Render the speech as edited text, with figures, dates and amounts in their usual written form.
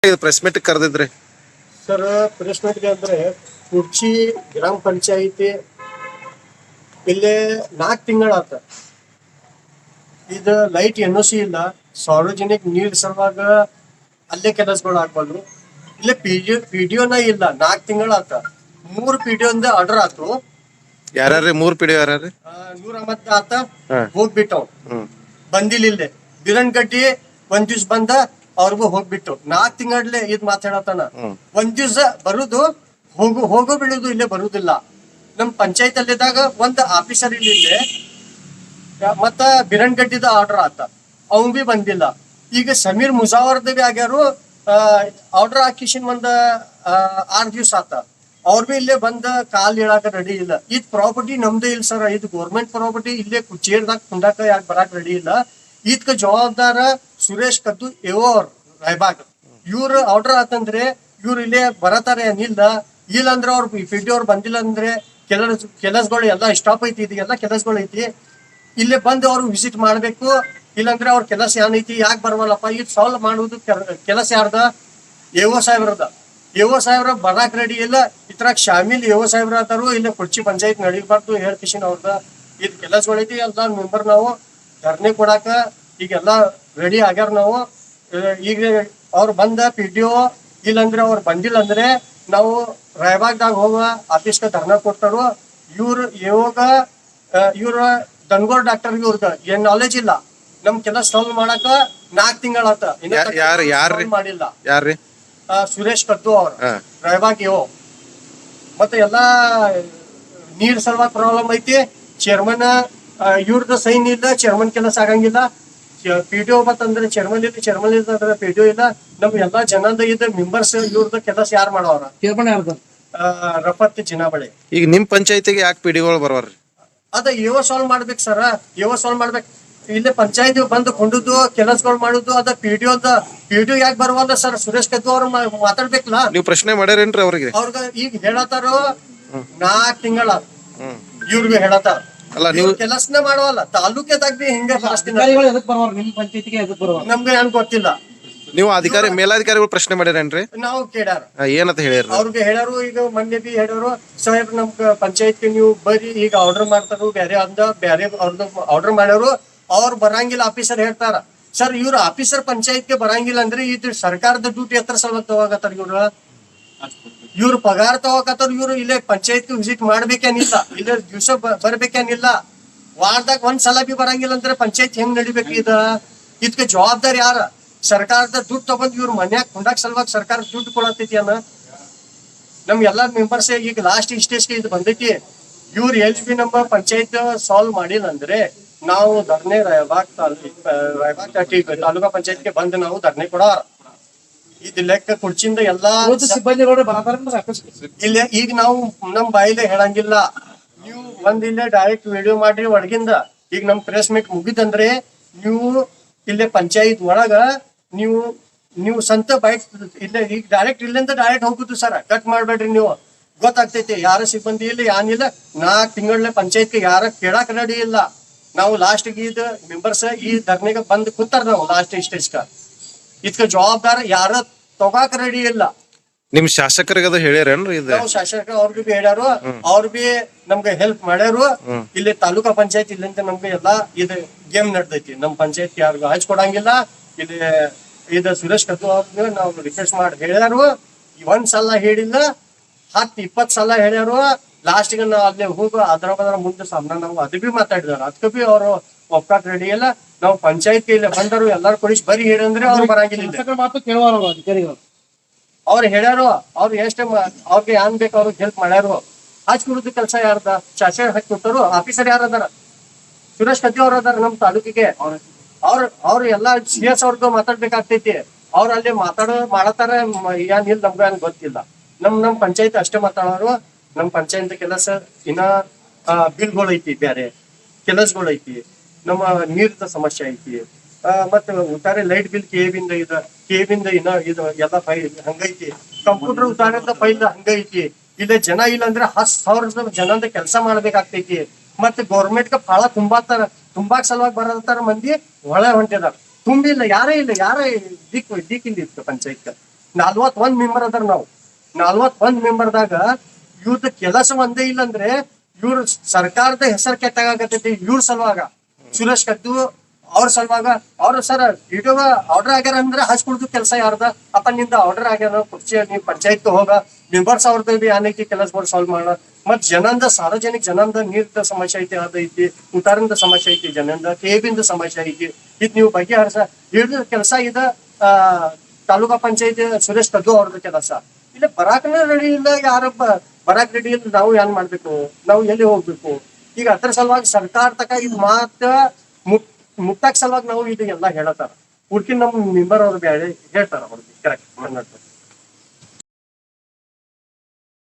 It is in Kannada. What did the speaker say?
ಪ್ರೆಸ್ ಮೀಟ್ ಕರೆದಿದ್ರಿ ಸರ್? ಪ್ರೆಸ್ ಮೀಟ್ಗೆ ಅಂದ್ರೆ ಕುರ್ಚಿ ಗ್ರಾಮ ಪಂಚಾಯಿತಿ ಇಲ್ಲೇ 4 ತಿಂಗಳಾತ. ಇದು ಲೈಟ್ NOC ಇಲ್ಲ, ಸಾರ್ವಜನಿಕ ನೀರ್ ಸಲುವಾಗ ಅಲ್ಲೇ ಕೆಲಸಗಳು ಆಗ್ಬಲ್ರು. ಇಲ್ಲೇ PDOನ ಇಲ್ಲ, 4 ತಿಂಗಳಾತ. 3 PDO ಆರ್ಡರ್ ಆತು. ಯಾರ್ಯಾರಿ 3 PDO ಯಾರ್ಯಾರಿ? ನೂರ್ ಅಹಮದ್ ಆತ ಹೋಗ್ಬಿಟ್ಟವ್, ಬಂದಿಲ್ಲ. ಇಲ್ಲೇ ಬಿರನ್ಗಡ್ಡಿ ಒಂದ್ ದಿವ್ಸ ಬಂದ, ಅವ್ರಿಗೂ ಹೋಗ್ಬಿಟ್ಟು 4 ತಿಂಗಳೇ ಇದ್ ಮಾತಾಡತಾನ. ಒಂದ್ ದಿವ್ಸ ಬರುದು ಹೋಗೋ ಬೀಳುದು ಇಲ್ಲೇ ಬರುದಿಲ್ಲ. ನಮ್ ಪಂಚಾಯತ್ ಅಲ್ಲಿದ್ದಾಗ ಒಂದ್ ಆಫೀಸರ್ ಇಲ್ಲೇ, ಮತ್ತ ಬಿರನ್ಗಡ್ಡಿದ ಆರ್ಡರ್ ಆತ, ಅವ್ನ್ ಬಿ ಬಂದಿಲ್ಲ. ಈಗ ಸಮೀರ್ ಮುಜಾವರ್ದ ಬಿ ಆಗ್ಯಾರು, ಆರ್ಡರ್ ಹಾಕಿಸಿನ್ ಒಂದ್ 6 ದಿವ್ಸ ಆತ. ಅವ್ರ ಬಿ ಇಲ್ಲೇ ಬಂದ ಕಾಲ್ ಇಳಾಕ ರೆಡಿ ಇಲ್ಲ. ಇದ್ ಪ್ರಾಪರ್ಟಿ ನಮ್ದೇ ಇಲ್ಲ ಸರ್, ಇದು ಗೌರ್ಮೆಂಟ್ ಪ್ರಾಪರ್ಟಿ. ಇಲ್ಲೇ ಚೇರ್ದಾಗ ಕುಂಡಾಕ ಯಾಕೆ ಬರಾಕ್ ರೆಡಿ ಇಲ್ಲ. ಇದಕ್ಕೆ ಜವಾಬ್ದಾರ ಸುರೇಶ್ ಕದ್ದು ಅವ್ರ ರಾಯಬಾಗ್. ಇವ್ರ ಆರ್ಡರ್ ಆತಂದ್ರೆ ಇವ್ರು ಇಲ್ಲೇ ಬರತಾರೆ ಏನಿಲ್ಲ. ಇಲ್ಲ ಅಂದ್ರೆ ಅವ್ರ PDO ಅವ್ರು ಬಂದಿಲ್ಲ ಅಂದ್ರೆ ಕೆಲಸಗಳು ಎಲ್ಲ ಸ್ಟಾಪ್ ಐತಿ. ಇದೆಲ್ಲ ಕೆಲಸಗಳು ಐತಿ, ಇಲ್ಲೇ ಬಂದು ಅವ್ರು ವಿಸಿಟ್ ಮಾಡ್ಬೇಕು. ಇಲ್ಲಾಂದ್ರೆ ಅವ್ರ ಕೆಲಸ ಏನೈತಿ, ಯಾಕೆ ಬರವಲ್ಲಪ್ಪ, ಇದು ಸಾಲ್ವ್ ಮಾಡುವುದು ಕೆಲಸ ಯಾರ್ದ? AO ಸಾಹೇಬ್ರದ. AO ಸಾಹೇಬ್ರ ಬರಾಕ್ ರೆಡಿ ಇಲ್ಲ. ಇದ್ರಾಗ ಶಾಮಿಲ್ AO ಸಾಹೇಬ್ರ ಆತಾರು. ಇಲ್ಲ ಕುರ್ಚಿ ಪಂಚಾಯತ್ ನಡಿಬಾರ್ದು ಹೇಳ್ಕಿಸಿನ್ ಅವ್ರದ. ಇದ್ ಕೆಲಸಗಳೈತಿ. ಎಲ್ಲ ಮೆಂಬರ್ ನಾವು ಧರಣಿ ಕೊಡಾಕ ಈಗೆಲ್ಲ ರೆಡಿ ಆಗ್ಯಾರ. ನಾವು ಈಗ ಅವ್ರು ಬಂದ PDO ಇಲ್ಲಂದ್ರೆ ಅವ್ರು ಬಂದಿಲ್ಲ ಅಂದ್ರೆ ನಾವು ರಾಯಬಾಗ್ದಾಗ ಹೋಗುವ ಆಫೀಸ್ಗೆ ಧರ್ನಾ ಕೊಡ್ತಾರೋ. ಇವ್ರು ಇವ್ರ ದನ್ಗೋರ್ ಡಾಕ್ಟರ್ ಇವ್ರದ ಏನ್ ನಾಲೆಜ್ ಇಲ್ಲ. ನಮ್ ಕೆಲಸ ಸಾಲ್ವ್ ಮಾಡಾಕ 4 ತಿಂಗಳಾತ, ಮಾಡಿಲ್ಲ. ಯಾರ್ರಿ? ಸುರೇಶ್ ಕದ್ದು ಅವ್ರ ರಾಯಬಾಗ್ AO. ಮತ್ತೆ ಎಲ್ಲಾ ನೀರ್ ಸಲುವಾಗಿ ಪ್ರಾಬ್ಲಮ್ ಐತಿ. ಚೇರ್ಮನ್ ಇವ್ರದ ಸೈನ್ ಇಲ್ಲ, ಚೇರ್ಮನ್ ಕೆಲಸ ಆಗಂಗಿಲ್ಲ. PDO ಮತ್ತಂದ್ರೆ ಚೇರ್ಮನ್ ಇಲ್ಲ, ಚೇರ್ಮನ್ ಇಲ್ಲ PDO ಇಲ್ಲ. ನಮ್ ಎಲ್ಲಾ ಜನದ ಇದ್ದ ಮೆಂಬರ್ಸ್ ಇವ್ರದ ಕೆಲಸ ಯಾರು ಮಾಡವ್ರ? ರಫತ್ ಜಿನಾಬಳಿ. ಈಗ ನಿಮ್ ಪಂಚಾಯತಿಗೆ ಯಾಕೆ PDOಗಳು ಬರೋರ್ರಿ? ಅದ AO ಸಾಲ್ವ್ ಮಾಡ್ಬೇಕು ಸರ್, AO ಸಾಲ್ವ್ ಮಾಡ್ಬೇಕು. ಇಲ್ಲೇ ಪಂಚಾಯತಿ ಬಂದು ಕೊಂಡುದು ಕೆಲಸಗಳು ಮಾಡುದು ಅದ PDO ಯಾಕೆ ಬರುವಲ್ಲ ಸರ್? ಸುರೇಶ್ ಕದ್ದು ಅವ್ರು ಮಾತಾಡ್ಬೇಕಲ್ಲ. ನೀವು ಪ್ರಶ್ನೆ ಮಾಡ್ಯಾರೇನ್ರಿ ಅವ್ರಿಗೆ? ಅವ್ರಿಗೆ ಈಗ ಹೇಳತಾರೋ 4 ತಿಂಗಳ ಇವ್ರಿಗೆ ಹೇಳತಾರ. ಅಲ್ಲ, ನೀವು ಕೆಲಸನೇ ಮಾಡವಲ್ಲ. ತಾಲೂಕದಾಗ ಬಿ ಹಿಂಗೆ ನಮ್ಗೆ ಏನ್ ಗೊತ್ತಿಲ್ಲ. ನೀವು ಮೇಲಾಧಿಕಾರಿಗಳು ಪ್ರಶ್ನೆ ಮಾಡ್ಯಾರೇನ್ರಿ? ನಾವು ಕೇಳ್ಯಾರ. ಏನಂತ ಹೇಳ್ಯಾರ? ಅವ್ರಿಗೆ ಹೇಳಾರು. ಈಗ ಮೊನ್ನೆ ಬಿ ಹೇಳೋರು, ಸಾಹೇಬ್ ನಮ್ ಪಂಚಾಯತ್ ನೀವು ಬರ್ರಿ, ಈಗ ಆರ್ಡರ್ ಮಾಡ್ತಾರು ಬೇರೆ ಅವ್ರದ್ದು ಆರ್ಡರ್ ಮಾಡ್ಯಾರು. ಅವ್ರು ಬರಂಗಿಲ್ಲ. ಆಫೀಸರ್ ಹೇಳ್ತಾರ, ಸರ್ ಇವ್ರ ಆಫೀಸರ್ ಪಂಚಾಯತ್ಗೆ ಬರಂಗಿಲ್ಲ ಅಂದ್ರೆ ಇದು ಸರ್ಕಾರದ ಡ್ಯೂಟಿ ಹತ್ರ ಸಲ ತಗೋಗತ್ತಾರ. ಇವ್ರ ಪಗಾರ ತಗೋಕತ್ತಾರ. ಇವ್ರು ಇಲ್ಲೇ ಪಂಚಾಯತ್ ವಿಸಿಟ್ ಮಾಡ್ಬೇಕೇನಿಲ್ಲ, ಇಲ್ಲೇ ದಿವ್ಸ ಬರ್ಬೇಕೇನಿಲ್ಲ. ವಾರದಾಗ ಒಂದ್ಸಲ ಬಿ ಬರಂಗಿಲ್ಲ ಅಂದ್ರೆ ಪಂಚಾಯತ್ ಹೆಂಗ್ ನಡಿಬೇಕು? ಇದಕ್ಕೆ ಜವಾಬ್ದಾರಿ ಯಾರ? ಸರ್ಕಾರದ ದುಡ್ಡು ತಗೊಂಡ್ ಇವ್ರ ಮನ್ಯಾಗ ಕೊಂಡಾಕ್ ಸಲುವಾಗಿ ಸರ್ಕಾರ ದುಡ್ಡು ಕೊಡತೈತಿ ಅನ್ನ. ನಮ್ ಎಲ್ಲಾ ಮೆಂಬರ್ಸ್ ಈಗ ಲಾಸ್ಟ್ ಸ್ಟೇಜ್ಗೆ ಇದು ಬಂದೈತಿ. ಇವ್ರು ಬಿ ನಮ್ಮ ಪಂಚಾಯತ್ ಸಾಲ್ವ್ ಮಾಡಿಲ್ಲ ಅಂದ್ರೆ ನಾವು ಧರ್ನೆ ರಾಯಬಾಗ್ ತಾಲೂಕಾ ಪಂಚಾಯತ್ಗೆ ಬಂದು ನಾವು ಧರ್ನೆ ಕೊಡೋರ. ಇದು ಲೆಕ್ಕ ಕುರ್ಚಿಂದ ಎಲ್ಲಾ ಸಿಬ್ಬಂದಿಗಳು ಇಲ್ಲ. ಈಗ ನಾವು ನಮ್ ಬಾಯಿಲೆ ಹೇಳಂಗಿಲ್ಲ. ನೀವು ಇಲ್ಲೇ ಡೈರೆಕ್ಟ್ ವಿಡಿಯೋ ಮಾಡ್ರಿ ಒಳಗಿಂದ. ಈಗ ನಮ್ ಪ್ರೆಸ್ ಮೀಟ್ ಮುಗಿದಂದ್ರೆ ನೀವು ಇಲ್ಲೇ ಪಂಚಾಯತ್ ಒಳಗ ನೀವು ಸ್ವಂತ ಬೈಕ್ ಇಲ್ಲೇ ಈಗ ಡೈರೆಕ್ಟ್ ಇಲ್ಲಿಂದ ಡೈರೆಕ್ಟ್ ಹೋಗುದು ಸರ್. ಕಟ್ ಮಾಡ್ಬೇಡ್ರಿ. ನೀವು ಗೊತ್ತಾಗ್ತೈತಿ ಯಾರ ಸಿಬ್ಬಂದಿ ಇಲ್ಲ, ಏನಿಲ್ಲ. 4 ತಿಂಗಳ ಪಂಚಾಯತ್ಗೆ ಯಾರ ಕೇಳಾಕ ರೆಡಿ ಇಲ್ಲ. ನಾವು ಲಾಸ್ಟ್ ಇದು ಮೆಂಬರ್ಸ್ ಈ ಧರ್ನೆಗೆ ಬಂದ್ ಕೂತಾರ. ನಾವು ಲಾಸ್ಟ್ ಸ್ಟೇಜ್ಕ ಇದಕ್ಕೆ ಜವಾಬ್ದಾರ ಯಾರ ತಗೋಕ ರೆಡಿ ಇಲ್ಲ. ನಿಮ್ ಶಾಸಕರಿಗೆ ಅದು ಹೇಳ್ಯಾರೇನ್ರಿ? ನಾವು ಶಾಸಕ ಅವ್ರಿಗೆ ಬಿ ಹೇಳ್ಯಾರು. ಅವ್ರು ಬಿ ನಮ್ಗೆ ಹೆಲ್ಪ್ ಮಾಡ್ಯಾರು. ಇಲ್ಲಿ ತಾಲೂಕಾ ಪಂಚಾಯತ್ ಇಲ್ಲಿಂದ ನಮ್ಗೆ ಎಲ್ಲಾ ಇದು ಗೇಮ್ ನಡ್ದೈತಿ. ನಮ್ ಪಂಚಾಯತ್ ಯಾರಿಗೂ ಹಚ್ಕೊಡಂಗಿಲ್ಲ. ಇಲ್ಲಿ ಇದು ಸುರೇಶ್ ಕದ್ದು ಅವ್ರಿಗೆ ನಾವು ರಿಕ್ವೆಸ್ಟ್ ಮಾಡಿ ಹೇಳ್ಯಾರು. ಒಂದ್ಸಲ ಹೇಳಿಲ್ಲ, 10-20 ಸಲ ಹೇಳ್ಯಾರು. ಲಾಸ್ಟ್ಗೆ ನಾವು ಅಲ್ಲೇ ಹೋಗು ಅದ್ರ ಮುಂದೆ ಸಾಮ್ನ ನಾವು ಅದು ಬಿ ಮಾತಾಡಿದಾರ. ಅದಕ್ಕೆ ಬಿ ಅವ್ರು ಒಪ್ಪಾಕ್ ರೆಡಿ ಇಲ್ಲ. ನಾವು ಪಂಚಾಯತ್ ಇಲ್ಲಿ ಬಂದರು ಎಲ್ಲಾರು ಕೊಡಿಸಿ ಬರಿ ಹೇಳಂದ್ರೆ ಅವ್ರು ಬರಂಗಿಲ್ಲ. ಅವ್ರು ಹೇಳ್ಯಾರು. ಅವ್ರು ಅವ್ರಿಗೆ ಏನ್ ಬೇಕು ಅವ್ರಿಗೆ ಹೆಲ್ಪ್ ಮಾಡ್ಯಾರು. ಹಚ್ಕೊಡುದು ಕೆಲಸ ಯಾರ್ದ? ಶಾಸಕ ಹಚ್ಚಿ ಕೊಟ್ಟರು. ಆಫೀಸರ್ ಯಾರ ಅದಾರ? ಸುರೇಶ್ ಕತ್ತಿ ಅವ್ರ ಅದಾರ ನಮ್ ತಾಲೂಕಿಗೆ. ಅವ್ರು ಎಲ್ಲಾ CS ಅವ್ರದ್ದು ಮಾತಾಡ್ಬೇಕಾಗ್ತೈತಿ. ಅವ್ರು ಅಲ್ಲಿ ಮಾಡತಾರ ಏನಿಲ್ಲ, ನಮ್ಗೆ ಏನ್ ಗೊತ್ತಿಲ್ಲ. ನಮ್ ಪಂಚಾಯತ್ ಅಷ್ಟೇ ಮಾತಾಡೋರು. ನಮ್ ಪಂಚಾಯತ್ ಕೆಲಸ ಇನ್ನ ಬಿಲ್ಗಳು ಐತಿ, ಬೇರೆ ಕೆಲಸಗಳು ಐತಿ. ನಮ್ಮ ನೀರಿನ ಸಮಸ್ಯೆ ಐತಿ. ಮತ್ತೆ ಒಟ್ಟಾರೆ ಲೈಟ್ ಬಿಲ್ ಕೇಬಿಂದ ಇನ್ನ ಇದು ಎಲ್ಲ ಫೈಲ್ ಹಂಗೈತಿ. ಕಂಪ್ಯೂಟರ್ ಉದಾಹರಣೆ ಫೈಲ್ ಹಂಗೈತಿ. ಇಲ್ಲೇ ಜನ ಇಲ್ಲ ಅಂದ್ರೆ 10,000 ಜನದ ಕೆಲಸ ಮಾಡ್ಬೇಕಾಗ್ತೈತಿ. ಮತ್ತೆ ಗೌರ್ಮೆಂಟ್ ಫಾಳ ತುಂಬಾಕ್ ಸಲುವಾಗಿ ಬರತಾರ ಮಂದಿ ಒಳ ಹೊಂಟಿದಾರ. ತುಂಬಿಲ್ಲ, ಯಾರೇ ಇಲ್ಲ, ದಿಕ್ಕಿಲ್ಲ ಇತ್ತು ಪಂಚಾಯತ್. 41 ಮೆಂಬರ್ ಅದಾರ ನಾವು. 41 ಮೆಂಬರ್ದಾಗ ಇವ್ರದ್ದು ಕೆಲಸ ಒಂದೇ ಇಲ್ಲ ಅಂದ್ರೆ ಇವ್ರ ಸರ್ಕಾರದ ಹೆಸರು ಕೆಟ್ಟಾಗತೈತಿ ಇವ್ರ ಸಲುವಾಗ. ಸುರೇಶ್ ಕದ್ದು ಅವ್ರ ಸಲುವಾಗ ಅವ್ರ ಸರ್ ವಿಡಿಯೋ ಆರ್ಡರ್ ಆಗ್ಯಾರ ಅಂದ್ರೆ ಹಚ್ಕೊಳ್ದು ಕೆಲಸ ಯಾರ್ದ ಅಪ್ಪ ನಿಂದ ಆರ್ಡರ್ ಆಗ್ಯಾರ ಕುರ್ಚಿ ನೀವ್ ಪಂಚಾಯತ್ ಹೋಗ ಮೆಂಬರ್ಸ್ ಅವ್ರದ್ದು ಬಿ ಏನೈತಿ ಕೆಲಸಗಳು ಸಾಲ್ವ್ ಮಾಡೋಣ. ಮತ್ ಜನಂದ ಸಾರ್ವಜನಿಕ ಜನಂದ ನೀರ್ದ ಸಮಸ್ಯೆ ಐತಿ, ಅದೈತಿ, ಉತ್ತಾರದ ಸಮಸ್ಯೆ ಐತಿ, ಜನಂದ ಕೇಬಿಂದ ಸಮಸ್ಯೆ ಐತಿ, ಇದ್ ನೀವು ಬಗೆಹರಿಸ ಹೇಳಿದ ಕೆಲಸ ಇದ ತಾಲೂಕಾ ಪಂಚಾಯತ್ ಸುರೇಶ್ ಕದ್ದು ಅವ್ರದ್ದು ಕೆಲಸ. ಇಲ್ಲ ಬರಾಕನೇ ರೆಡಿ ಇಲ್ಲ, ಯಾರಪ್ಪ ಬರಾಕ್ ರೆಡಿ ಇಲ್ಲ, ನಾವು ಏನ್ ಮಾಡ್ಬೇಕು, ನಾವು ಎಲ್ಲಿ ಹೋಗ್ಬೇಕು? ಈಗ ಅದ್ರ ಸಲುವಾಗಿ ಸರ್ಕಾರ ತಕ ಇದು ಮಾತ್ರ ಮುಕ್ತಾಕ್ ಸಲುವಾಗಿ ನಾವು ಇದು ಎಲ್ಲ ಹೇಳತಾರ. ಉಳ್ಕಿನ್ ನಮ್ ಮೆಂಬರ್ ಅವ್ರು ಬೇರೆ ಹೇಳ್ತಾರ ಅವ್ರಿಗೆ ಕರೆಕ್ಟ್.